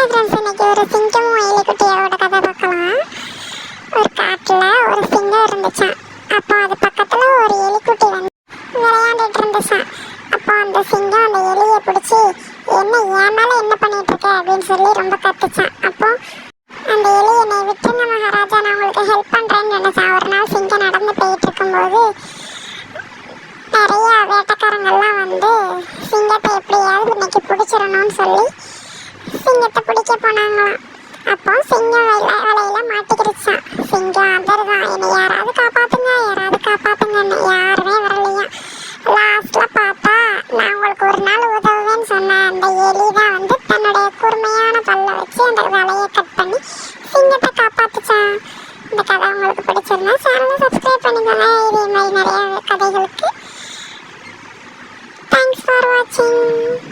Hi friends, இன்னைக்கு ஒரு சிங்கமும் எலிக்குட்டியோட கதை பார்க்கலாம். ஒரு காட்டில் ஒரு சிங்கம் இருந்துச்சான். அப்போ அது பக்கத்தில் ஒரு எலிக்குட்டி வந்து விளையாண்டுட்டு இருந்துச்சான். அப்போ அந்த சிங்கம் அந்த எலியை பிடிச்சி என்ன என் மேலே என்ன பண்ணிட்டு இருக்க அப்படின்னு சொல்லி ரொம்ப கத்துச்சான். அப்போ அந்த எலி என்னை விட்டுருங்க மகாராஜா, நான் உங்களுக்கு ஹெல்ப் பண்ணுறேன்னு நினைச்சான். ஒரு நாள் சிங்கம் நடந்து போயிட்டு இருக்கும்போது நிறைய வேட்டைக்காரங்கள்லாம் வந்து சிங்கத்தை எப்படியாவது இன்னைக்கு பிடிச்சிடணும்னு சொல்லி சிங்கத்தை பிடிக்க போனாங்களாம். அப்போ சிங்கம் வலையில மாட்டிக்கிடுச்சான். சிங்கம் அதர்தான், என்னை யாராவது காப்பாத்துங்கன்னு யாருமே வரலையா. லாஸ்ட்ல பார்த்தா நான் உங்களுக்கு ஒரு நாள் உதவுவேன்னு சொன்ன அந்த எலி தான் வந்து தன்னுடைய கூர்மையான பல்ல வச்சு அந்த வலையை கட் பண்ணி சிங்கத்தை காப்பாத்துச்சான். இந்த கதை உங்களுக்கு பிடிச்சிருந்தா சேனலை சப்ஸ்கிரைப் பண்ணிக்கோங்க. இதே மாதிரி நிறைய கதைகளுக்கு தேங்க்ஸ் ஃபார் வாட்சிங்.